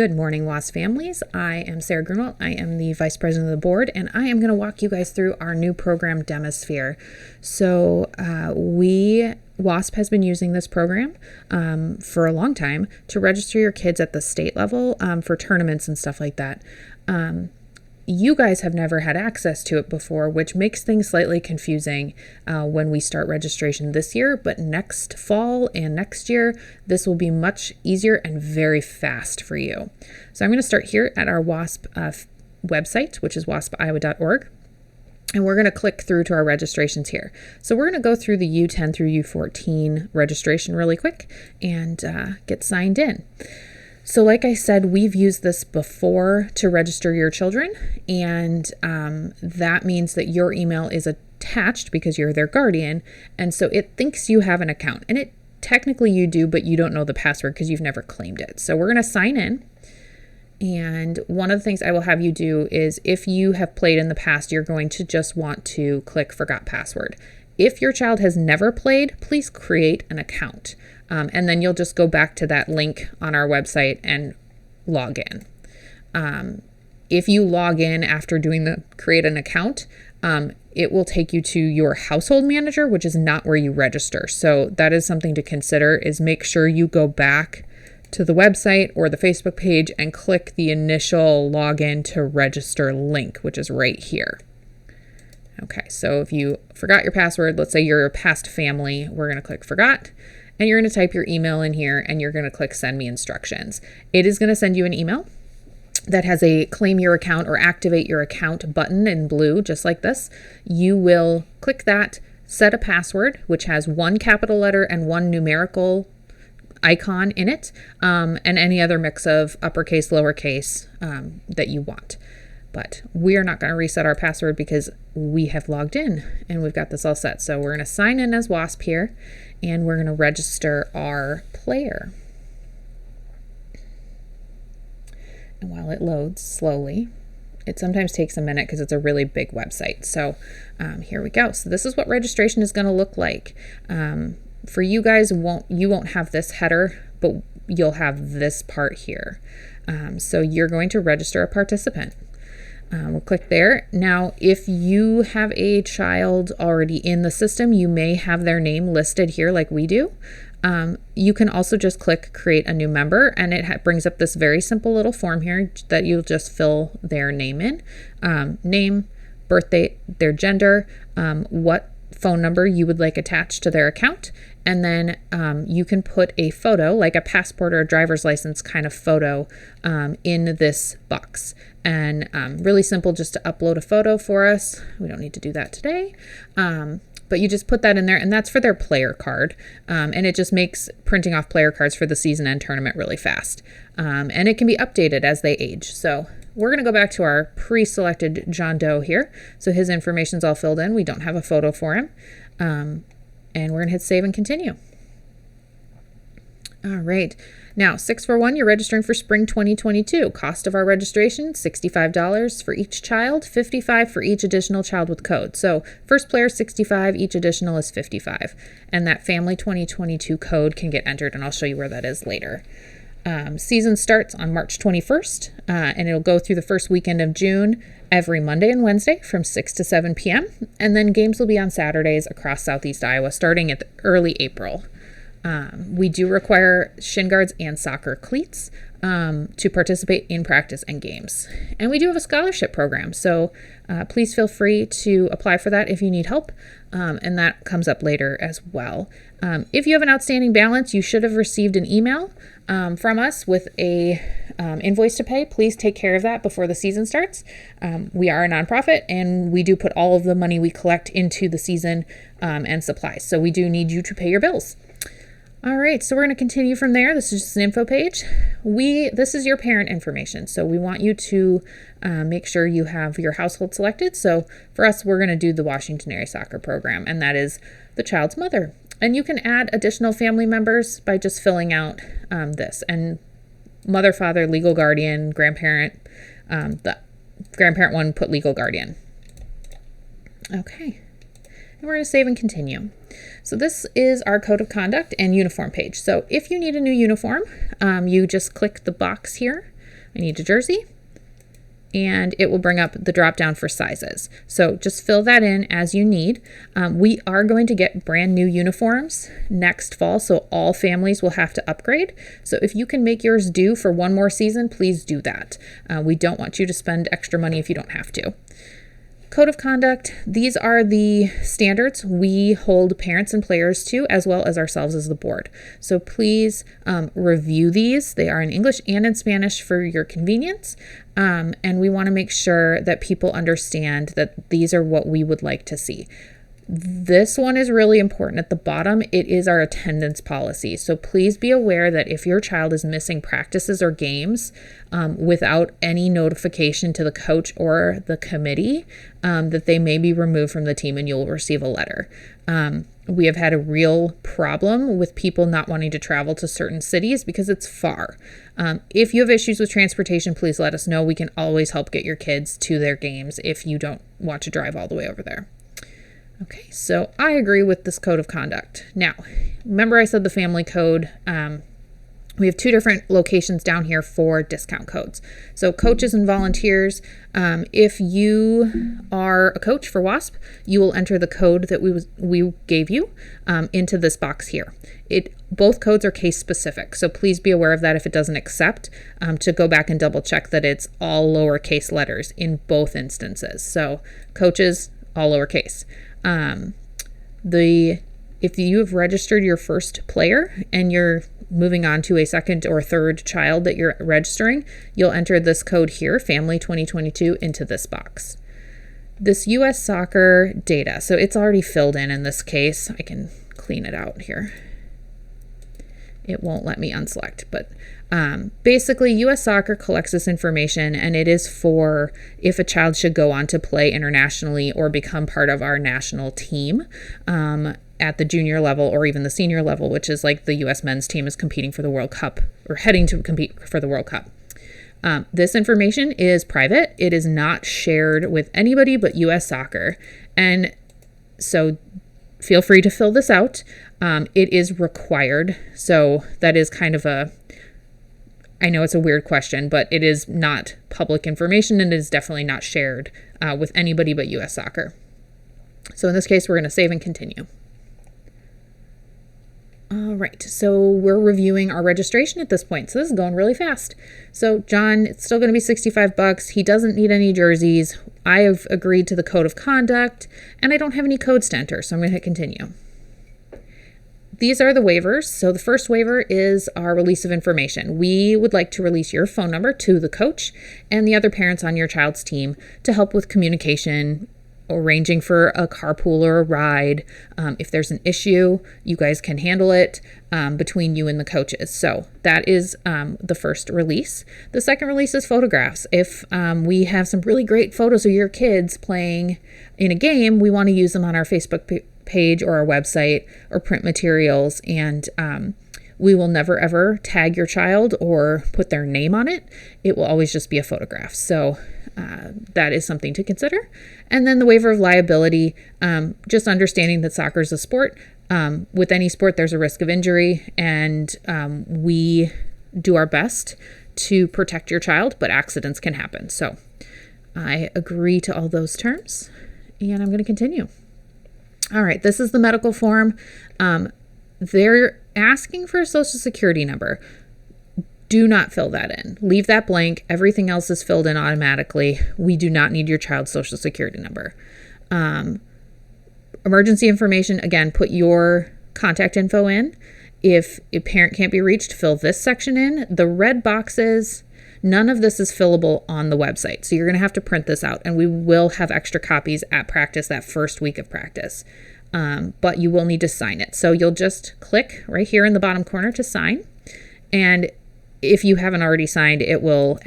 Good morning, WASP families. I am Sarah Grunwald. I am the Vice President of the board, and I am going to walk you guys through our new program, Demosphere. So WASP has been using this program for a long time to register your kids at the state level for tournaments and stuff like that. You guys have never had access to it before, which makes things slightly confusing when we start registration this year, but next fall and next year, this will be much easier and very fast for you. So I'm going to start here at our WASP website, which is waspiowa.org. And we're going to click through to our registrations here. So we're going to go through the U10 through U14 registration really quick and get signed in. So like I said, we've used this before to register your children, and that means that your email is attached because you're their guardian, and so it thinks you have an account, and it technically you do, but you don't know the password because you've never claimed it. So we're going to sign in, and one of the things I will have you do is if you have played in the past, you're going to just want to click Forgot Password. If your child has never played, please create an account. And then you'll just go back to that link on our website and log in. If you log in after doing the create an account, it will take you to your household manager, which is not where you register. So that is something to consider, is make sure you go back to the website or the Facebook page and click the initial login to register link, which is right here. Okay, so if you forgot your password, let's say you're a past family, we're going to click Forgot. And you're going to type your email in here and you're going to click Send Me Instructions. It is going to send you an email that has a Claim Your Account or Activate Your Account button in blue, just like this. You will click that, set a password, which has one capital letter and one numerical icon in it, and any other mix of uppercase, lowercase that you want. But we are not going to reset our password because we have logged in and we've got this all set. So we're going to sign in as WASP here, and we're going to register our player. And while it loads slowly, it sometimes takes a minute because it's a really big website. So here we go. So this is what registration is going to look like. For you guys, you won't have this header, but you'll have this part here. So you're going to register a participant. We'll click there. Now, if you have a child already in the system, you may have their name listed here like we do. You can also just click Create a New Member, and it brings up this very simple little form here that you'll just fill their name in. Name, birthday, their gender, what phone number you would like attached to their account, and then you can put a photo, like a passport or a driver's license kind of photo, in this box. And really simple just to upload a photo for us. We don't need to do that today. But you just put that in there, and that's for their player card. And it just makes printing off player cards for the season and tournament really fast. And it can be updated as they age. So we're going to go back to our pre-selected John Doe here. So his information's all filled in. We don't have a photo for him. And we're going to hit Save and Continue. All right. Now, 641, you're registering for spring 2022. Cost of our registration, $65 for each child, $55 for each additional child with code. So first player, $65, each additional is $55. And that family 2022 code can get entered, and I'll show you where that is later. Season starts on March 21st, and it'll go through the first weekend of June every Monday and Wednesday from 6 to 7 p.m. And then games will be on Saturdays across Southeast Iowa starting at early April. We do require shin guards and soccer cleats to participate in practice and games. And we do have a scholarship program, so please feel free to apply for that if you need help, and that comes up later as well. If you have an outstanding balance, you should have received an email from us with a invoice to pay. Please take care of that before the season starts. We are a nonprofit, and we do put all of the money we collect into the season and supplies, so we do need you to pay your bills. All right, so we're going to continue from there. This is just an info page. This is your parent information, so we want you to make sure you have your household selected. So for us, we're going to do the Washington Area Soccer Program, and that is the child's mother. And you can add additional family members by just filling out this. And mother, father, legal guardian, grandparent. The grandparent one, put legal guardian. Okay. And we're going to save and continue. So this is our code of conduct and uniform page. So if you need a new uniform, you just click the box here I need a jersey, and it will bring up the drop down for sizes. So just fill that in as you need. We are going to get brand new uniforms next fall, so all families will have to upgrade. So if you can make yours do for one more season, please do that. We don't want you to spend extra money if you don't have to. Code of conduct, these are the standards we hold parents and players to, as well as ourselves as the board. So please review these. They are in English and in Spanish for your convenience. And we want to make sure that people understand that these are what we would like to see. This one is really important. At the bottom, it is our attendance policy. So please be aware that if your child is missing practices or games without any notification to the coach or the committee, that they may be removed from the team and you'll receive a letter. We have had a real problem with people not wanting to travel to certain cities because it's far. If you have issues with transportation, please let us know. We can always help get your kids to their games if you don't want to drive all the way over there. Okay, so I agree with this code of conduct. Now, remember I said the family code, we have two different locations down here for discount codes. So coaches and volunteers, if you are a coach for WASP, you will enter the code that we gave you into this box here. Both codes are case specific, so please be aware of that if it doesn't accept, to go back and double check that it's all lowercase letters in both instances. So coaches, all lowercase. If you have registered your first player and you're moving on to a second or third child that you're registering, you'll enter this code here, Family 2022, into this box. This US soccer data, so it's already filled in this case. I can clean it out here. It won't let me unselect, but basically US Soccer collects this information, and it is for if a child should go on to play internationally or become part of our national team at the junior level or even the senior level, which is like the US men's team is competing for the World Cup or heading to compete for the World Cup. This information is private. It is not shared with anybody but US Soccer. And so feel free to fill this out. It is required. So that is kind of I know it's a weird question, but it is not public information and it is definitely not shared with anybody but US Soccer. So in this case, we're going to save and continue. All right, so we're reviewing our registration at this point. So this is going really fast. So John, it's still going to be $65. He doesn't need any jerseys. I have agreed to the code of conduct and I don't have any codes to enter. So I'm going to hit continue. These are the waivers. So the first waiver is our release of information. We would like to release your phone number to the coach and the other parents on your child's team to help with communication, arranging for a carpool or a ride. If there's an issue, you guys can handle it between you and the coaches. So that is the first release. The second release is photographs. If we have some really great photos of your kids playing in a game, we want to use them on our Facebook page or our website or print materials, and we will never ever tag your child or put their name on it. It will always just be a photograph. So that is something to consider. And then the waiver of liability, just understanding that soccer is a sport. With any sport, there's a risk of injury, and we do our best to protect your child, but accidents can happen. So I agree to all those terms, and I'm going to continue. All right, this is the medical form. They're asking for a social security number. Do not fill that in. Leave that blank. Everything else is filled in automatically. We do not need your child's social security number. Emergency information, again, put your contact info in. If a parent can't be reached, fill this section in. The red boxes, none of this is fillable on the website. So you're going to have to print this out, and we will have extra copies at practice that first week of practice. But you will need to sign it. So you'll just click right here in the bottom corner to sign. And if you haven't already signed, it'll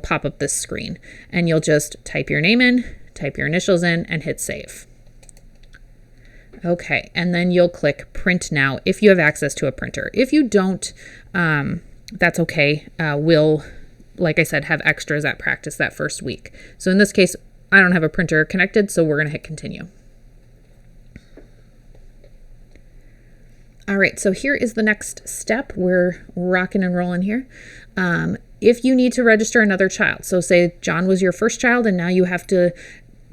pop up this screen, and you'll just type your name in, type your initials in, and hit save. Okay, and then you'll click print now if you have access to a printer. If you don't, that's okay. We'll, like I said, have extras at practice that first week. So in this case, I don't have a printer connected, so we're going to hit continue. All right, so here is the next step. We're rocking and rolling here. If you need to register another child, so say John was your first child and now you have to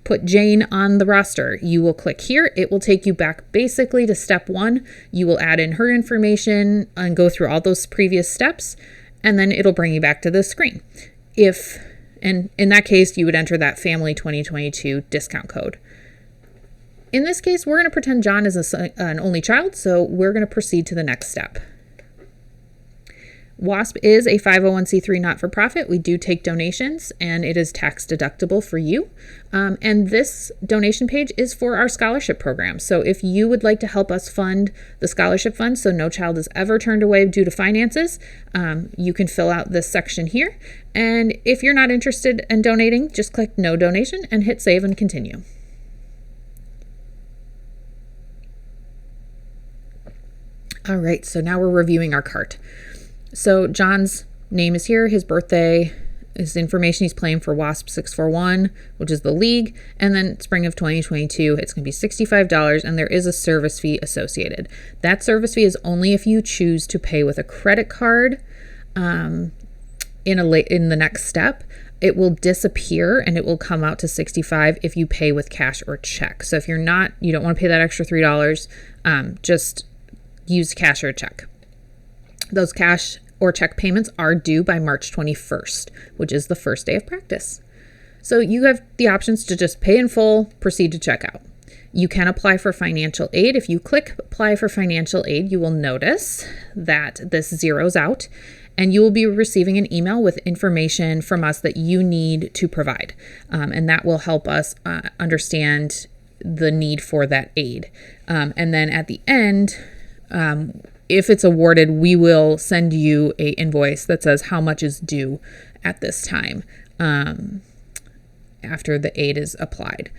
put Jane on the roster, you will click here. It will take you back basically to step 1. You will add in her information and go through all those previous steps, and then it'll bring you back to this screen. And in that case, you would enter that family 2022 discount code. In this case, we're going to pretend John is an only child, so we're going to proceed to the next step. WASP is a 501c3 not-for-profit. We do take donations, and it is tax deductible for you. And this donation page is for our scholarship program. So if you would like to help us fund the scholarship fund so no child is ever turned away due to finances, you can fill out this section here. And if you're not interested in donating, just click no donation and hit save and continue. All right, so now we're reviewing our cart. So John's name is here, his birthday, his information, he's playing for WASP 641, which is the league, and then spring of 2022, it's going to be $65, and there is a service fee associated. That service fee is only if you choose to pay with a credit card in the next step. It will disappear and it will come out to $65 if you pay with cash or check. So if you don't want to pay that extra $3, just use cash or check. Those cash or check payments are due by March 21st, which is the first day of practice. So you have the options to just pay in full, proceed to checkout. You can apply for financial aid. If you click apply for financial aid, you will notice that this zeroes out and you will be receiving an email with information from us that you need to provide. And that will help us understand the need for that aid. And then at the end, if it's awarded, we will send you an invoice that says how much is due at this time after the aid is applied.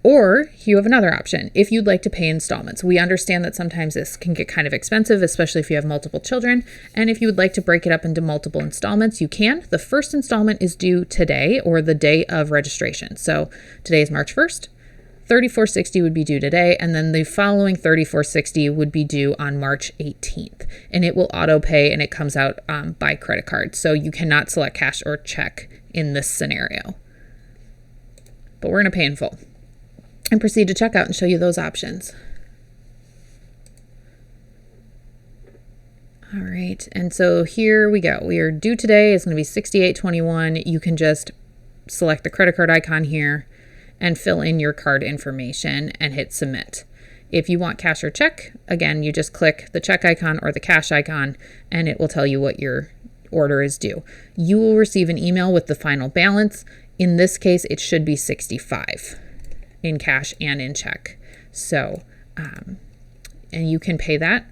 Or you have another option if you'd like to pay installments. We understand that sometimes this can get kind of expensive, especially if you have multiple children. And if you would like to break it up into multiple installments, you can. The first installment is due today or the day of registration. So today is March 1st. $34.60 would be due today, and then the following $34.60 would be due on March 18th. And it will auto pay and it comes out by credit card. So you cannot select cash or check in this scenario. But we're going to pay in full and proceed to checkout and show you those options. All right, and so here we go. We are due today. It's going to be $68.21. You can just select the credit card icon here and fill in your card information and hit submit. If you want cash or check, again, you just click the check icon or the cash icon and it will tell you what your order is due. You will receive an email with the final balance. In this case, it should be $65 in cash and in check. So, and you can pay that,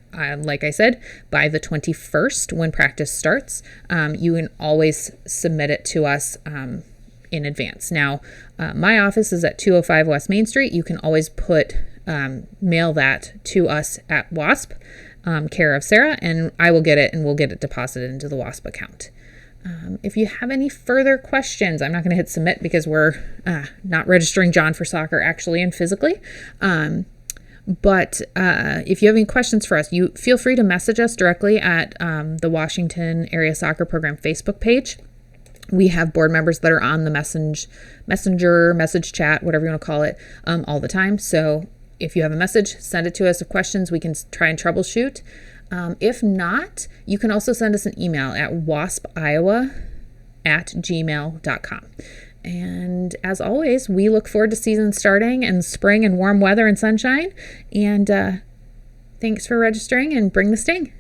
like I said, by the 21st when practice starts. You can always submit it to us in advance. Now, my office is at 205 West Main Street. You can always mail that to us at WASP, care of Sarah, and I will get it and we'll get it deposited into the WASP account. If you have any further questions, I'm not going to hit submit because we're not registering John for soccer actually and physically. But if you have any questions for us, you feel free to message us directly at the Washington Area Soccer Program Facebook page. We have board members that are on the messenger, message chat, whatever you want to call it, all the time. So if you have a message, send it to us. If questions, we can try and troubleshoot. If not, you can also send us an email at waspiowa@gmail.com. And as always, we look forward to season starting and spring and warm weather and sunshine. And thanks for registering and bring the sting.